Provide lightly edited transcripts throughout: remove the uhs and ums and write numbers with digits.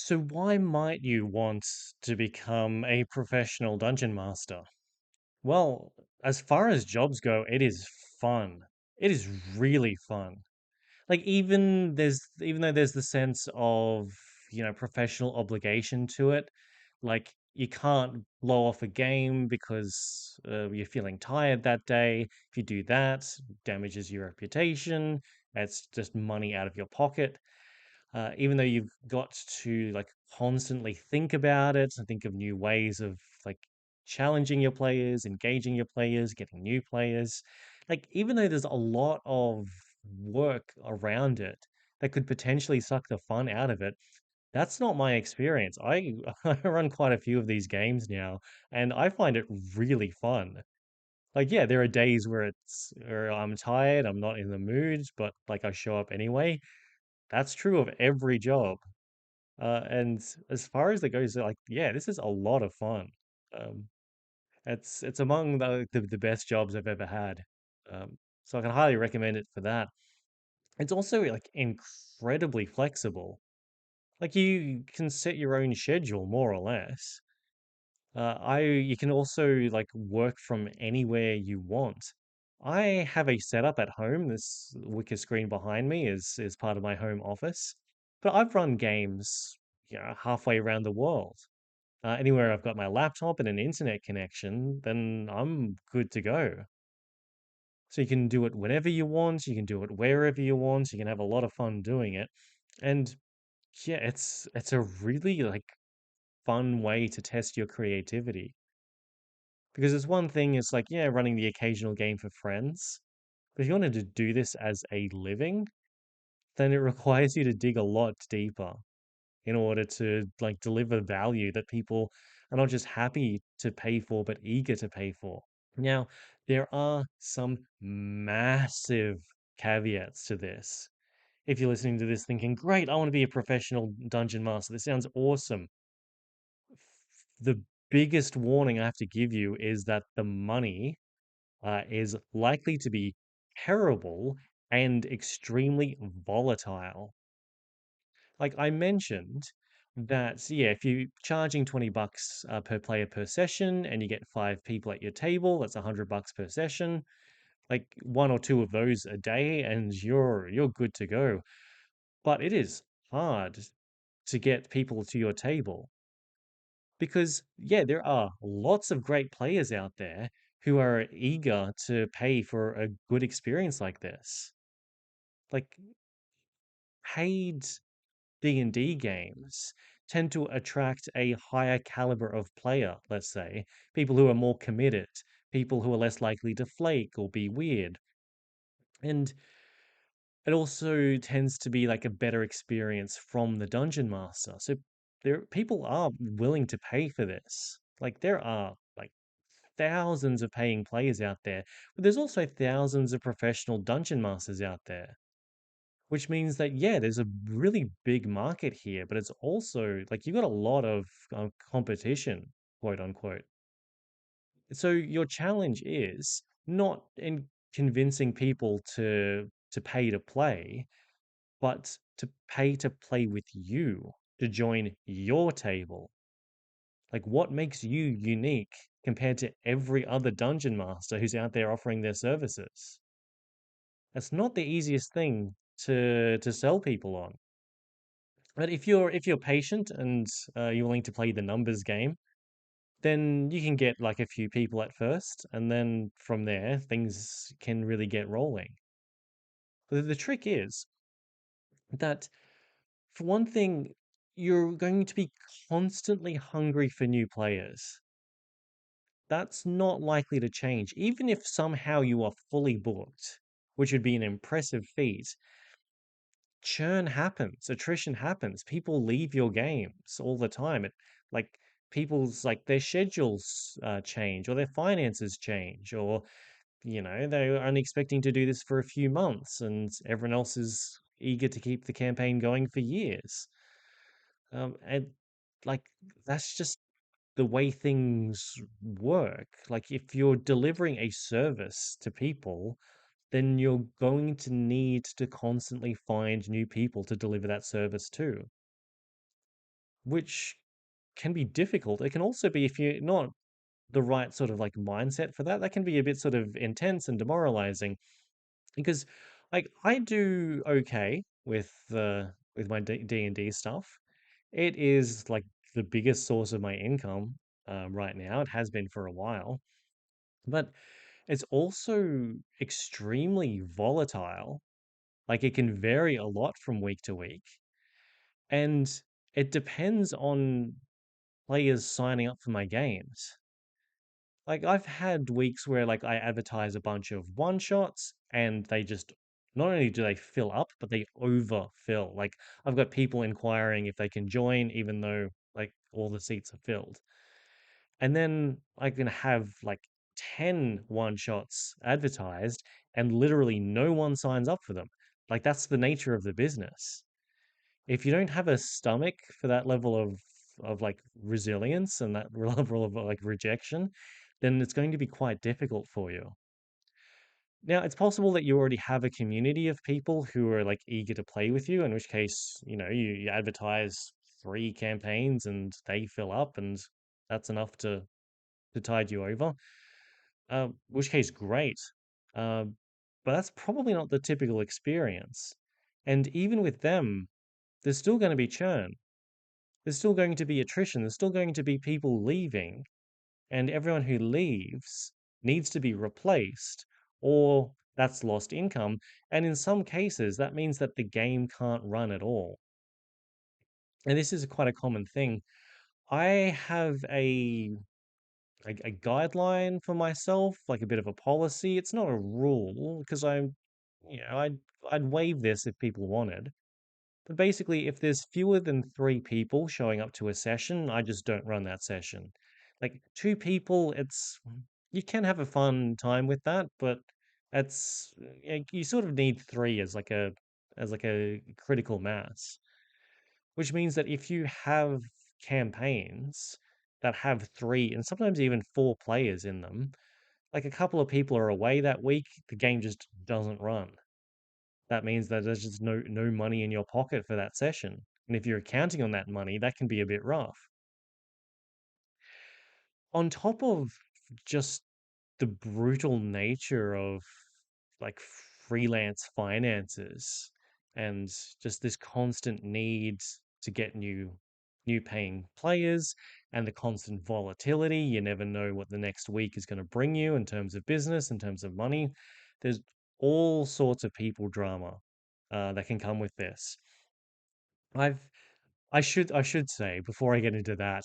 So why might you want to become a professional dungeon master? Well, as far as jobs go, it is fun. It is really fun. Like even though there's the sense of, professional obligation to it, like you can't blow off a game because you're feeling tired that day. If you do that, damages your reputation. It's just money out of your pocket, even though you've got to like constantly think about it and think of new ways of like challenging your players, engaging your players, getting new players. Like, even though there's a lot of work around it that could potentially suck the fun out of it, that's not my experience. I run quite a few of these games now, and I find it really fun. Like, yeah, there are days where I'm tired, I'm not in the mood, but like I show up anyway. That's true of every job. And as far as it goes, like, yeah, this is a lot of fun. Um, it's among the best jobs I've ever had. So I can highly recommend it for that. It's also like incredibly flexible. Like you can set your own schedule more or less. You can also like work from anywhere you want. I have a setup at home. This wicker screen behind me is part of my home office, but I've run games, halfway around the world. Anywhere I've got my laptop and an internet connection, then I'm good to go. So you can do it whenever you want, you can do it wherever you want, you can have a lot of fun doing it. And yeah, it's a really like fun way to test your creativity. Because it's one thing, it's like, yeah, running the occasional game for friends. But if you wanted to do this as a living, then it requires you to dig a lot deeper in order to like deliver value that people are not just happy to pay for, but eager to pay for. Now, there are some massive caveats to this. If you're listening to this thinking, great, I want to be a professional dungeon master, this sounds awesome. The biggest warning I have to give you is that the money is likely to be terrible and extremely volatile. Like I mentioned, that yeah, if you're charging $20 per player per session and you get five people at your table, that's $100 per session. Like one or two of those a day, and you're good to go. But it is hard to get people to your table because yeah, there are lots of great players out there who are eager to pay for a good experience like this. Like paid D&D games tend to attract a higher caliber of player, let's say, people who are more committed, people who are less likely to flake or be weird. And it also tends to be like a better experience from the dungeon master. So there people are willing to pay for this. Like there are like thousands of paying players out there, but there's also thousands of professional dungeon masters out there. Which means that, yeah, there's a really big market here, but it's also like you got a lot of competition, quote unquote. So your challenge is not in convincing people to pay to play, but to pay to play with you, to join your table. Like what makes you unique compared to every other dungeon master who's out there offering their services? That's not the easiest thing to sell people on. But if you're patient and you're willing to play the numbers game, then you can get like a few people at first, and then from there things can really get rolling. But the trick is that for one thing, you're going to be constantly hungry for new players. That's not likely to change, even if somehow you are fully booked, which would be an impressive feat. Churn happens, attrition happens. People leave your games all the time. Like people's like their schedules change or their finances change or they're only expecting to do this for a few months and everyone else is eager to keep the campaign going for years. And like that's just the way things work. Like if you're delivering a service to people, then you're going to need to constantly find new people to deliver that service to. which can be difficult. It can also be if you're not the right sort of like mindset for that, that can be a bit sort of intense and demoralizing because like I do okay with my D&D stuff. It is like the biggest source of my income right now. It has been for a while, but it's also extremely volatile. Like it can vary a lot from week to week, and it depends on players signing up for my games. Like I've had weeks where like I advertise a bunch of one shots and they just not only do they fill up, but they overfill. Like I've got people inquiring if they can join even though like all the seats are filled. And then I can have like 10 one shots advertised and literally no one signs up for them. Like that's the nature of the business. If you don't have a stomach for that level of like resilience and that level of like rejection, then it's going to be quite difficult for you. Now, it's possible that you already have a community of people who are like eager to play with you, in which case, you advertise 3 campaigns and they fill up and that's enough to tide you over. Which case, great. Uh, but that's probably not the typical experience. And even with them, there's still going to be churn. There's still going to be attrition. There's still going to be people leaving, and everyone who leaves needs to be replaced, or that's lost income. And in some cases, that means that the game can't run at all. And this is quite a common thing. I have a guideline for myself, like a bit of a policy. It's not a rule because I'd waive this if people wanted. But basically, if there's fewer than 3 people showing up to a session, I just don't run that session. Like 2 people, you can have a fun time with that, but you sort of need three as like a critical mass, which means that if you have campaigns that have 3 and sometimes even 4 players in them, like a couple of people are away that week, the game just doesn't run. That means that there's just no money in your pocket for that session. And if you're counting on that money, that can be a bit rough. On top of just the brutal nature of like freelance finances and just this constant need to get new paying players and the constant volatility, you never know what the next week is going to bring you in terms of business, in terms of money. There's all sorts of people drama that can come with this. I've I should say before I get into that,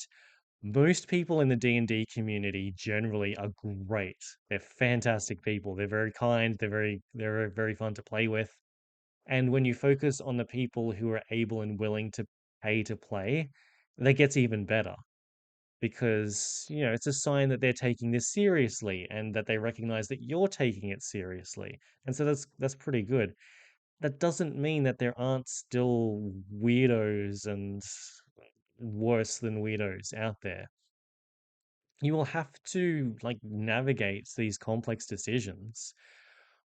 most people in the D&D community generally are great. They're fantastic people. They're very kind. They're very fun to play with. And when you focus on the people who are able and willing to pay to play, that gets even better because, it's a sign that they're taking this seriously and that they recognize that you're taking it seriously. And so that's pretty good. That doesn't mean that there aren't still weirdos and worse than weirdos out there. You will have to like navigate these complex decisions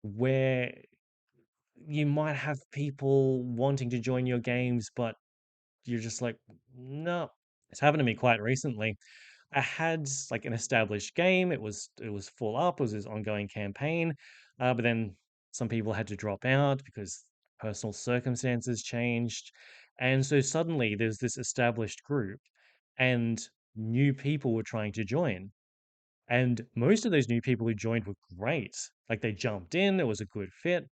where you might have people wanting to join your games, but you're just like, no. It's happened to me quite recently. I had like an established game. It was full up. It was this ongoing campaign, but then some people had to drop out because personal circumstances changed, and so suddenly there's this established group, and new people were trying to join. And most of those new people who joined were great. Like they jumped in, it was a good fit.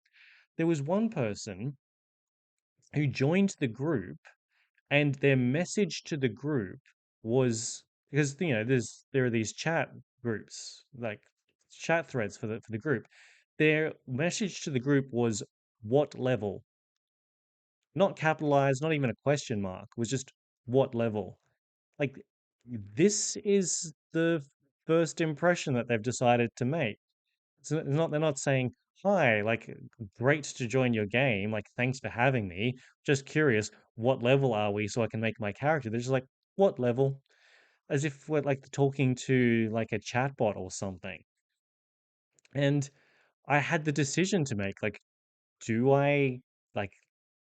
There was one person who joined the group, and their message to the group was because there are these chat groups, like chat threads for the group. Their message to the group was what level, not capitalized, not even a question mark, was just what level. Like this is the first impression that they've decided to make. So they're not saying, "Hi, like great to join your game. Like thanks for having me. Just curious, what level are we so I can make my character?" They're just like, "What level?" As if we're like talking to like a chatbot or something. And I had the decision to make, like, do I like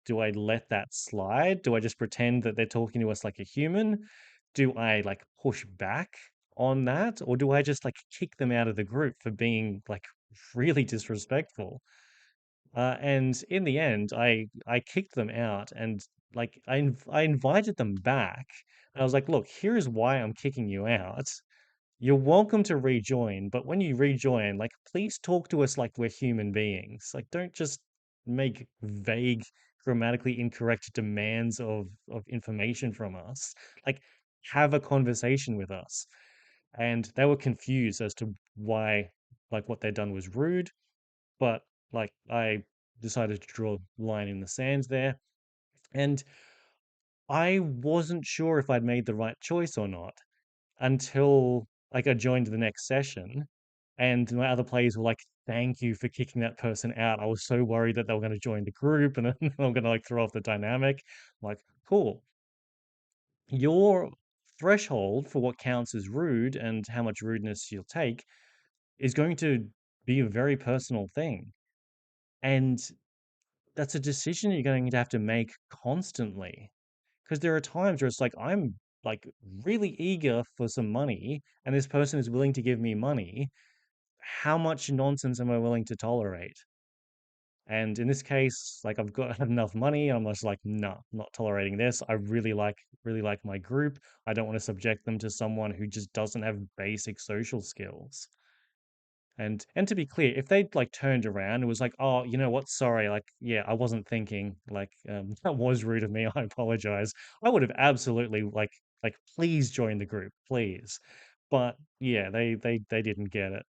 do I let that slide? Do I just pretend that they're talking to us like a human? Do I like push back on that? Or do I just like kick them out of the group for being like really disrespectful? And in the end, I kicked them out, and like I invited them back. And I was like, look, here's why I'm kicking you out. You're welcome to rejoin, but when you rejoin, like, please talk to us like we're human beings. Like, don't just make vague, grammatically incorrect demands of information from us. Like, have a conversation with us. And they were confused as to why, like, what they'd done was rude, but like, I decided to draw a line in the sand there. And I wasn't sure if I'd made the right choice or not until like I joined the next session and my other players were like, thank you for kicking that person out. I was so worried that they were going to join the group and then they were going to like throw off the dynamic. I'm like, cool. Your threshold for what counts as rude and how much rudeness you'll take is going to be a very personal thing. And that's a decision you're going to have to make constantly. Because there are times where it's like I'm like really eager for some money and this person is willing to give me money. How much nonsense am I willing to tolerate? And in this case, like I've got enough money, I'm just like, nah, I'm not tolerating this. I really like my group. I don't want to subject them to someone who just doesn't have basic social skills. And to be clear, if they'd like turned around and was like, "Oh, you know what? Sorry, like, yeah, I wasn't thinking. Like, that was rude of me. I apologize." I would have absolutely please join the group, please. But yeah, they didn't get it.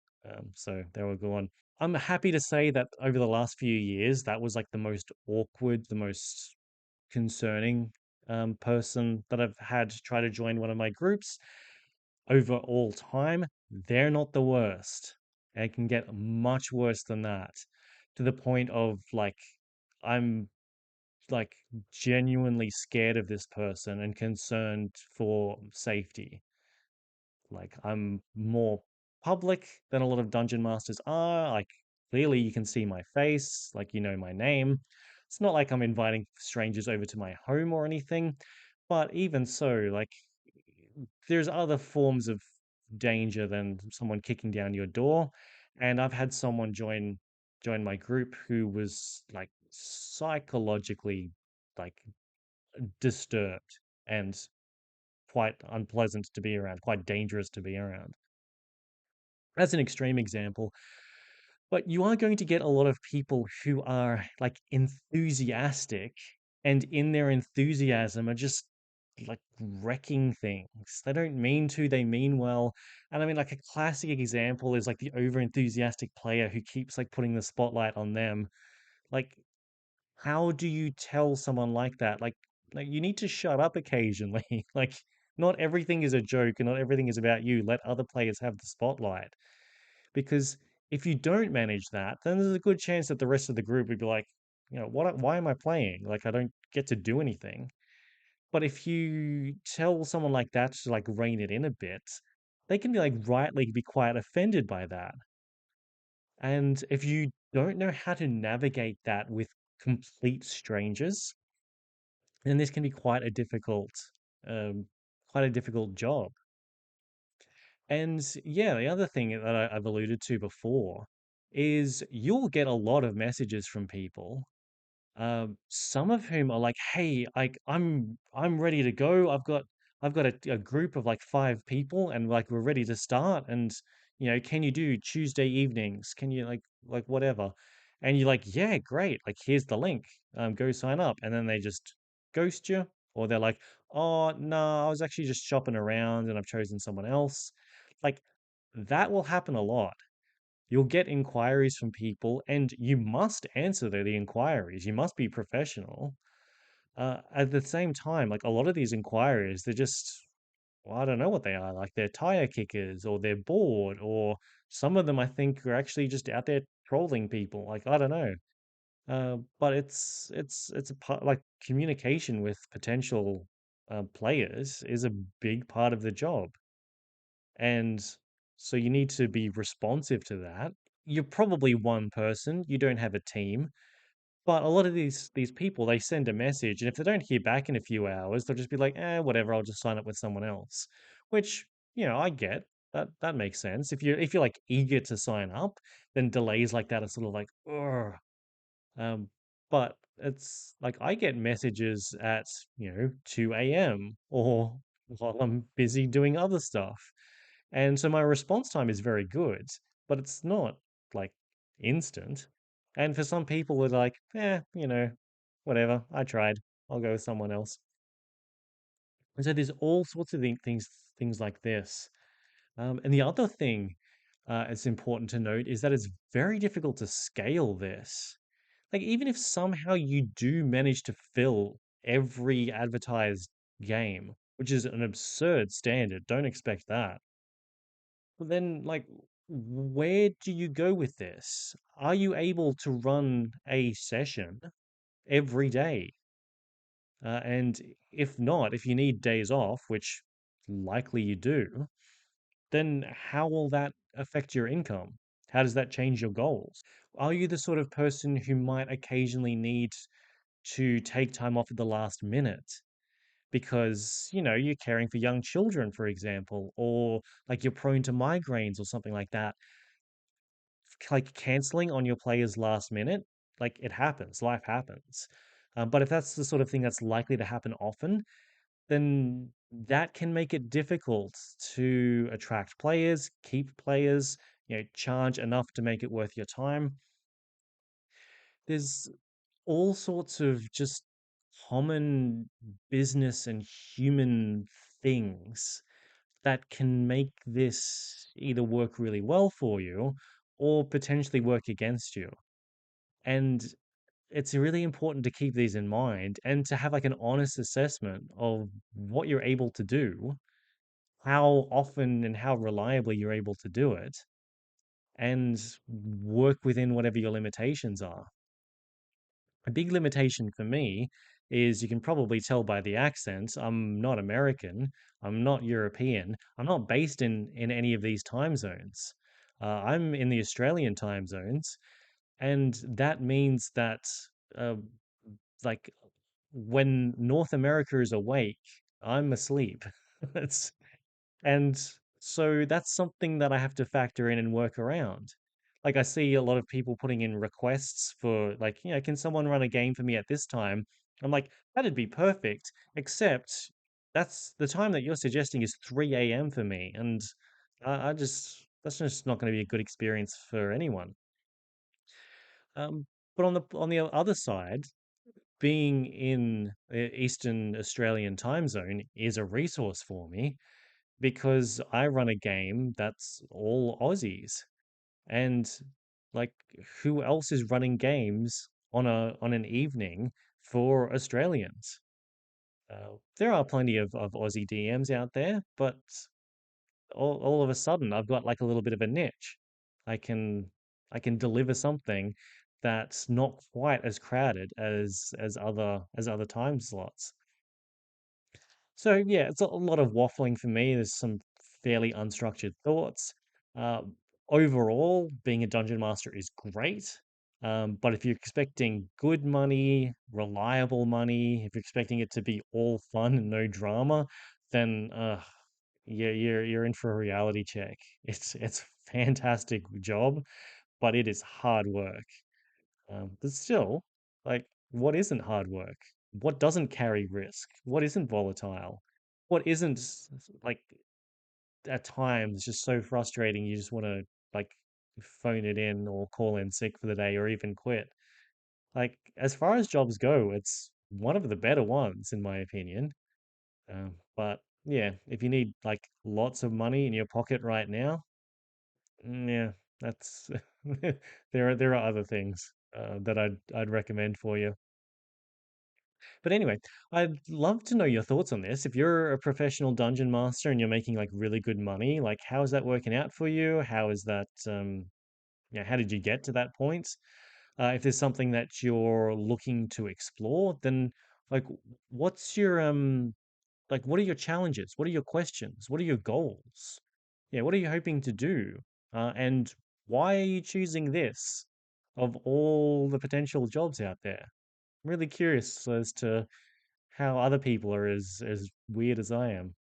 So they were gone. I'm happy to say that over the last few years, that was like the most awkward, the most concerning person that I've had try to join one of my groups over all time, they're not the worst. It can get much worse than that to the point of like, I'm like genuinely scared of this person and concerned for safety. Like, I'm more public than a lot of dungeon masters are. Like, clearly you can see my face, like, you know my name. It's not like I'm inviting strangers over to my home or anything, but even so, like, there's other forms of danger than someone kicking down your door. And I've had someone join my group who was like psychologically like disturbed and quite unpleasant to be around, quite dangerous to be around. That's an extreme example, but you are going to get a lot of people who are like enthusiastic and in their enthusiasm are just like wrecking things. They don't mean to, they mean well. And I mean, like a classic example is like the over enthusiastic player who keeps like putting the spotlight on them. Like, how do you tell someone like that? Like you need to shut up occasionally. Like, not everything is a joke and not everything is about you. Let other players have the spotlight. Because if you don't manage that, then there's a good chance that the rest of the group would be like, you know, why am I playing? Like, I don't get to do anything. But if you tell someone like that to like rein it in a bit, they can be like rightly be quite offended by that. And if you don't know how to navigate that with complete strangers, then this can be um, quite a difficult job. And yeah, the other thing that I've alluded to before is you'll get a lot of messages from people, some of whom are like, "Hey, I'm ready to go. I've got a group of like 5 people, and like we're ready to start. And you know, can you do Tuesday evenings? Can you like whatever?" And you're like, "Yeah, great. Like here's the link. Go sign up." And then they just ghost you, or they're like, "Oh no, I was actually just shopping around and I've chosen someone else." Like that will happen a lot. You'll get inquiries from people, and you must answer the inquiries. You must be professional. At the same time, like a lot of these inquiries, they're just, well, I don't know what they are. Like they're tire kickers, or they're bored, or some of them I think are actually just out there trolling people. Like I don't know. But it's a part like communication with potential players is a big part of the job. And so you need to be responsive to that. You're probably one person, you don't have a team. But a lot of these people, they send a message, and if they don't hear back in a few hours, they'll just be like, "Eh, whatever, I'll just sign up with someone else." Which, I get. That makes sense. If you're like eager to sign up, then delays like that are sort of like, ugh. Um, but it's like I get messages at, 2 a.m. or while I'm busy doing other stuff. And so my response time is very good, but it's not like instant. And for some people, they're like, whatever, I tried. I'll go with someone else. And so there's all sorts of things like this. And the other thing it's important to note is that it's very difficult to scale this. Like, even if somehow you do manage to fill every advertised game, which is an absurd standard, don't expect that. But then, like, where do you go with this? Are you able to run a session every day? And if not, if you need days off, which likely you do, then how will that affect your income? How does that change your goals? Are you the sort of person who might occasionally need to take time off at the last minute because, you're caring for young children, for example, or like you're prone to migraines or something like that? Like canceling on your players last minute, like it happens, life happens. But if that's the sort of thing that's likely to happen often, then that can make it difficult to attract players, keep players, charge enough to make it worth your time. There's all sorts of just common business and human things that can make this either work really well for you or potentially work against you. And it's really important to keep these in mind and to have like an honest assessment of what you're able to do, how often and how reliably you're able to do it, and work within whatever your limitations are. A big limitation for me is you can probably tell by the accent, I'm not American, I'm not European, I'm not based in any of these time zones. I'm in the Australian time zones, and that means that uh, like when North America is awake, I'm asleep. It's and so that's something that I have to factor in and work around. Like I see a lot of people putting in requests for like, can someone run a game for me at this time? I'm like, that'd be perfect, except that's the time that you're suggesting is 3 a.m. for me, and I just that's just not going to be a good experience for anyone. But on the other side, being in Eastern Australian time zone is a resource for me because I run a game that's all Aussies. And like who else is running games on an evening for Australians? There are plenty of Aussie DMs out there, but all of a sudden I've got like a little bit of a niche. I can I can deliver something that's not quite as crowded as other time slots. So yeah, it's a lot of waffling for me. There's some fairly unstructured thoughts. Uh, Overall, being a dungeon master is great. But if you're expecting good money, reliable money, if you're expecting it to be all fun and no drama, then yeah, you're in for a reality check. It's a fantastic job, but it is hard work. But still, like, what isn't hard work? What doesn't carry risk? What isn't volatile? What isn't like at times just so frustrating you just want to like phone it in or call in sick for the day or even quit? Like, as far as jobs go, it's one of the better ones in my opinion. But yeah, if you need like lots of money in your pocket right now, yeah, that's there are other things that I'd recommend for you. But anyway, I'd love to know your thoughts on this. If you're a professional dungeon master and you're making like really good money, like how is that working out for you? How is that yeah, how did you get to that point? If there's something that you're looking to explore, then like what's your like what are your challenges? What are your questions? What are your goals? Yeah, what are you hoping to do? And why are you choosing this? of all the potential jobs out there. I'm really curious as to how other people are as weird as I am.